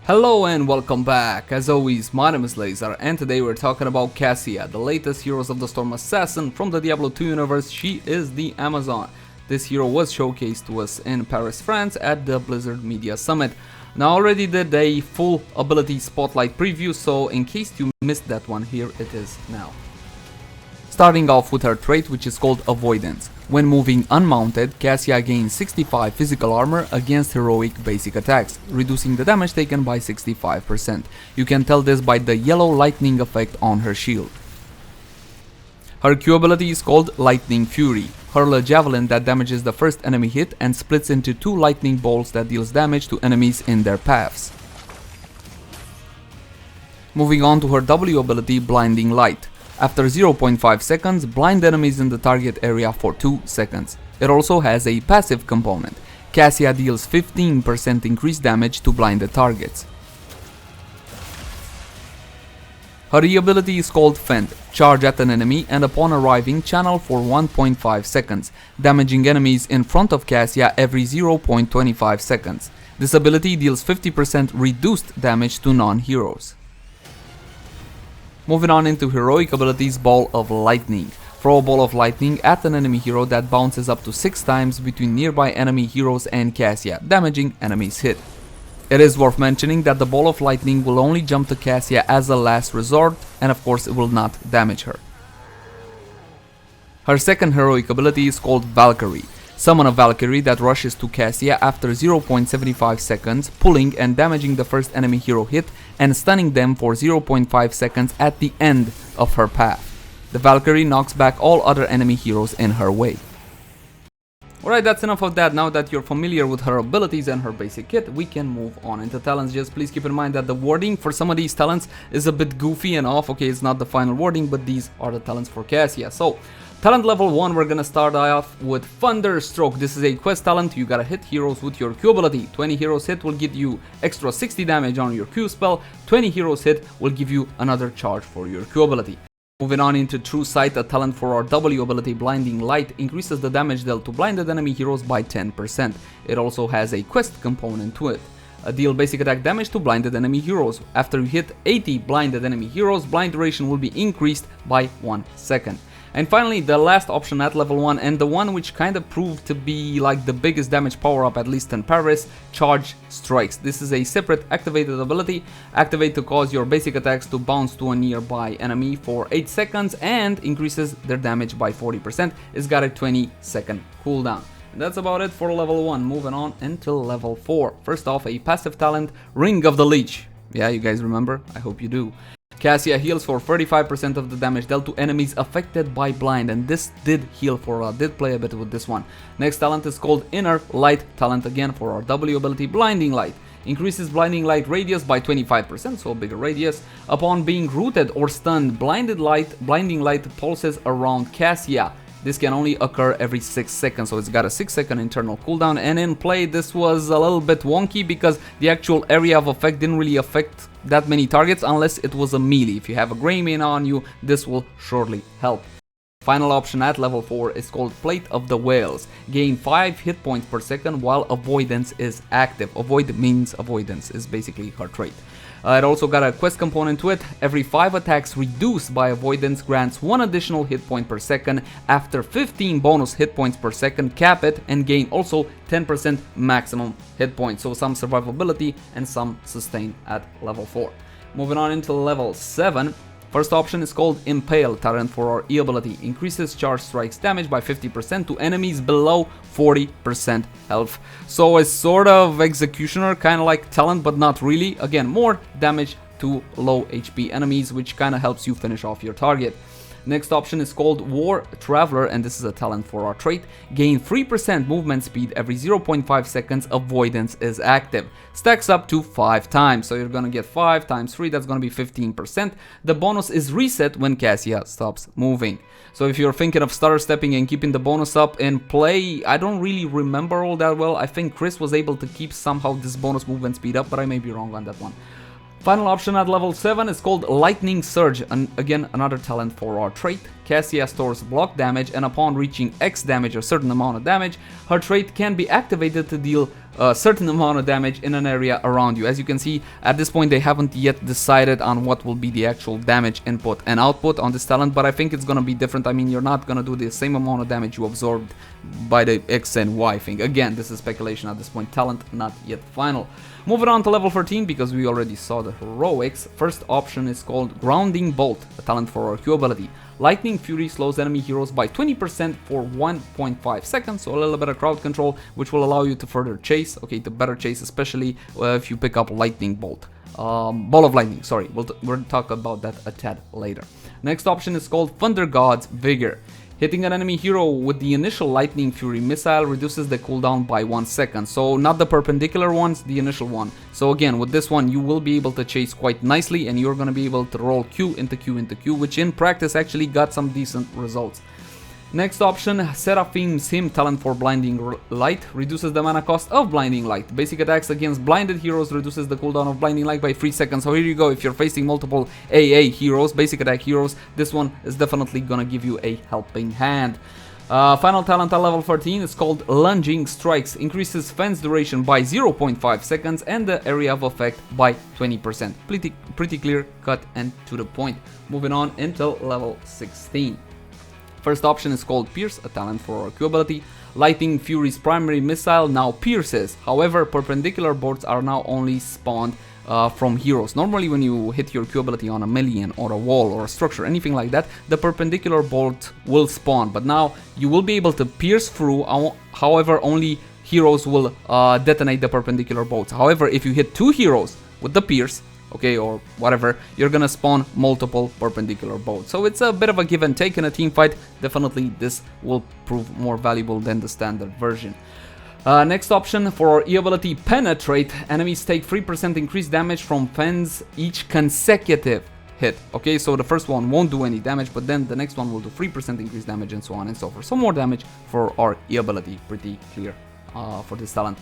Hello and welcome back. As always, my name is Laser and today we're talking about Cassia, the latest Heroes of the Storm assassin from the Diablo 2 universe. She is the Amazon. This hero was showcased to us in Paris, France at the Blizzard Media Summit. Now I already did a full ability spotlight preview, so in case you missed that one, here it is now. Starting off with her trait, which is called Avoidance. When moving unmounted, Cassia gains 65 physical armor against heroic basic attacks, reducing the damage taken by 65%. You can tell this by the yellow lightning effect on her shield. Her Q ability is called Lightning Fury. Hurl a javelin that damages the first enemy hit and splits into 2 lightning bolts that deals damage to enemies in their paths. Moving on to her W ability, Blinding Light. After 0.5 seconds, blind enemies in the target area for 2 seconds. It also has a passive component. Cassia deals 15% increased damage to blinded targets. Her E ability is called Fend. Charge at an enemy and upon arriving channel for 1.5 seconds, damaging enemies in front of Cassia every 0.25 seconds. This ability deals 50% reduced damage to non-heroes. Moving on into heroic abilities, Ball of Lightning. Throw a ball of lightning at an enemy hero that bounces up to 6 times between nearby enemy heroes and Cassia, damaging enemies hit. It is worth mentioning that the ball of lightning will only jump to Cassia as a last resort, and of course it will not damage her. Her second heroic ability is called Valkyrie. Summon a Valkyrie that rushes to Cassia after 0.75 seconds, pulling and damaging the first enemy hero hit and stunning them for 0.5 seconds at the end of her path. The Valkyrie knocks back all other enemy heroes in her way. Alright, that's enough of that. Now that you're familiar with her abilities and her basic kit, we can move on into talents. Just please keep in mind that the wording for some of these talents is a bit goofy and off. Okay, it's not the final wording, but these are the talents for Cassia. So, talent level 1, we're gonna start off with Thunderstroke. This is a quest talent. You gotta hit heroes with your Q ability. 20 heroes hit will give you extra 60 damage on your Q spell. 20 heroes hit will give you another charge for your Q ability. Moving on into True Sight, a talent for our W ability, Blinding Light, increases the damage dealt to blinded enemy heroes by 10%. It also has a quest component to it. Deal basic attack damage to blinded enemy heroes. After you hit 80 blinded enemy heroes, blind duration will be increased by 1 second. And finally, the last option at level 1, and the one which kind of proved to be like the biggest damage power up, at least in Paris, Charge Strikes. This is a separate activated ability. Activate to cause your basic attacks to bounce to a nearby enemy for 8 seconds and increases their damage by 40%. It's got a 20-second cooldown. And that's about it for level 1. Moving on until level 4. First off, a passive talent, Ring of the Leech. Yeah, you guys remember? I hope you do. Cassia heals for 35% of the damage dealt to enemies affected by blind, and this did heal for did play a bit with this one. Next talent is called Inner Light talent, again for our W ability, Blinding Light. Increases blinding light radius by 25%, so a bigger radius. Upon being rooted or stunned, blinding light pulses around Cassia. This can only occur every 6 seconds, so it's got a 6-second internal cooldown, and in play this was a little bit wonky because the actual area of effect didn't really affect that many targets unless it was a melee. If you have a Grey Mane on you, this will surely help. Final option at level 4 is called Plate of the Whales. Gain 5 hit points per second while Avoidance is active. Avoid means avoidance is basically her trait. It also got a quest component to it. Every 5 attacks reduced by Avoidance grants 1 additional hit point per second. After 15 bonus hit points per second, cap it and gain also 10% maximum hit points. So some survivability and some sustain at level 4. Moving on into level 7. First option is called Impale talent for our E ability. Increases charge strikes damage by 50% to enemies below 40% health. So it's sort of executioner, kind of like talent, but not really. Again, more damage to low HP enemies, which kind of helps you finish off your target. Next option is called War Traveler, and this is a talent for our trait. Gain 3% movement speed every 0.5 seconds, Avoidance is active. Stacks up to 5 times, so you're gonna get 5 times 3, that's gonna be 15%. The bonus is reset when Cassia stops moving. So if you're thinking of stutter stepping and keeping the bonus up in play, I don't really remember all that well. I think Chris was able to keep somehow this bonus movement speed up, but I may be wrong on that one. Final option at level 7 is called Lightning Surge, and again another talent for our trait. Cassia stores block damage, and upon reaching X damage or certain amount of damage, her trait can be activated to deal a certain amount of damage in an area around you. As you can see, at this point they haven't yet decided on what will be the actual damage input and output on this talent, but I think it's gonna be different. I mean, you're not gonna do the same amount of damage you absorbed by the X and Y thing. Again, this is speculation at this point, talent not yet final. Moving on to level 13, because we already saw the heroics. First option is called Grounding Bolt, a talent for our Q ability. Lightning Fury slows enemy heroes by 20% for 1.5 seconds, so a little bit of crowd control, which will allow you to further chase, okay, to better chase, especially if you pick up Lightning Bolt. Ball of Lightning, sorry, we'll talk about that a tad later. Next option is called Thunder God's Vigor. Hitting an enemy hero with the initial Lightning Fury missile reduces the cooldown by 1 second. So not the perpendicular ones, the initial one. So again, with this one, you will be able to chase quite nicely, and you're going to be able to roll Q into Q into Q, which in practice actually got some decent results. Next option, Seraphim's Hymn talent for Blinding Light reduces the mana cost of Blinding Light. Basic attacks against blinded heroes reduces the cooldown of Blinding Light by 3 seconds. So here you go, if you're facing multiple AA heroes, basic attack heroes, this one is definitely gonna give you a helping hand. Final talent at level 13 is called Lunging Strikes. Increases Fend's duration by 0.5 seconds and the area of effect by 20%. Pretty clear, cut and to the point. Moving on until level 16. First option is called Pierce, a talent for our Q ability. Lightning Fury's primary missile now pierces. However, perpendicular bolts are now only spawned from heroes. Normally when you hit your Q ability on a million or a wall or a structure, anything like that, the perpendicular bolt will spawn. But now you will be able to pierce through, however only heroes will detonate the perpendicular bolts. However, if you hit 2 heroes with the pierce, okay, or whatever, you're gonna spawn multiple perpendicular bolts. So it's a bit of a give and take in a team fight. Definitely this will prove more valuable than the standard version. Next option for our E ability, Penetrate. Enemies take 3% increased damage from Fend's each consecutive hit. Okay, so the first one won't do any damage, but then the next one will do 3% increased damage and so on and so forth. Some more damage for our E ability, pretty clear for this talent.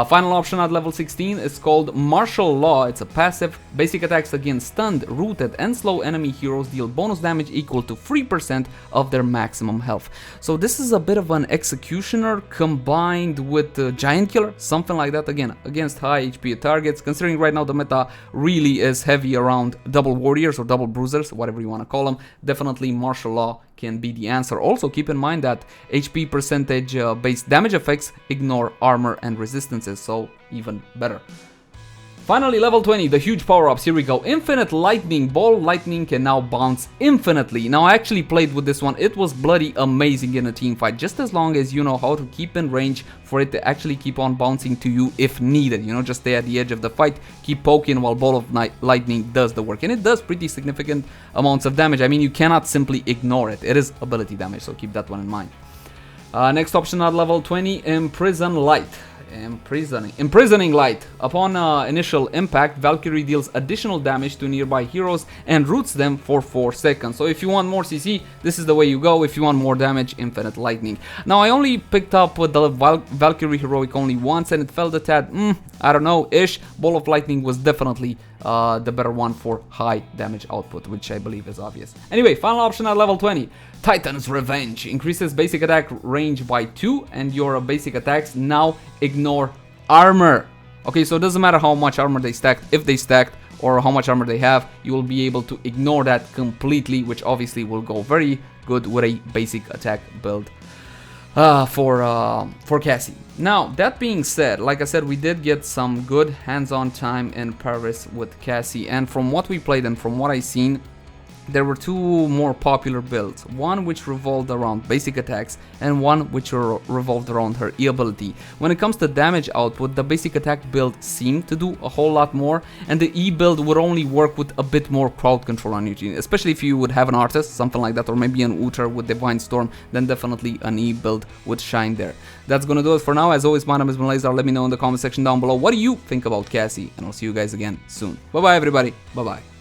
Final option at level 16 is called Martial Law. It's a passive. Basic attacks against stunned, rooted, and slow enemy heroes deal bonus damage equal to 3% of their maximum health. So this is a bit of an executioner combined with Giant Killer, something like that. Again, against high HP targets, considering right now the meta really is heavy around double warriors or double bruisers, whatever you want to call them. Definitely Martial Law can be the answer. Also keep in mind that HP percentage based damage effects ignore armor and resistances, so even better. Finally, level 20, the huge power-ups. Here we go. Infinite Lightning Ball. Lightning can now bounce infinitely. Now, I actually played with this one. It was bloody amazing in a team fight, just as long as you know how to keep in range for it to actually keep on bouncing to you if needed. You know, just stay at the edge of the fight, keep poking while Ball of Lightning does the work. And it does pretty significant amounts of damage. I mean, you cannot simply ignore it. It is ability damage, so keep that one in mind. Next option at level 20, Imprison Light. Imprisoning Light. Upon initial impact, Valkyrie deals additional damage to nearby heroes and roots them for 4 seconds. So if you want more CC, this is the way you go. If you want more damage, Infinite Lightning. Now, I only picked up with the Valkyrie heroic only once, and it felt a tad, I don't know, ish. Ball of Lightning was definitely the better one for high damage output, which I believe is obvious. Anyway, final option at level 20. Titan's Revenge. Increases basic attack range by 2, and your basic attacks now ignore armor. Okay, so it doesn't matter how much armor they stacked, if they stacked, or how much armor they have, you will be able to ignore that completely, which obviously will go very good with a basic attack build for Cassie. Now, that being said, like I said, we did get some good hands-on time in Paris with Cassie, and from what we played and from what I seen, there were 2 more popular builds, one which revolved around basic attacks and one which revolved around her E ability. When it comes to damage output, the basic attack build seemed to do a whole lot more, and the E build would only work with a bit more crowd control on your team, especially if you would have an artist, something like that, or maybe an Uther with Divine Storm, then definitely an E build would shine there. That's gonna do it for now. As always, my name is Leyzar. Let me know in the comment section down below what do you think about Cassie, and I'll see you guys again soon. Bye bye everybody, bye bye.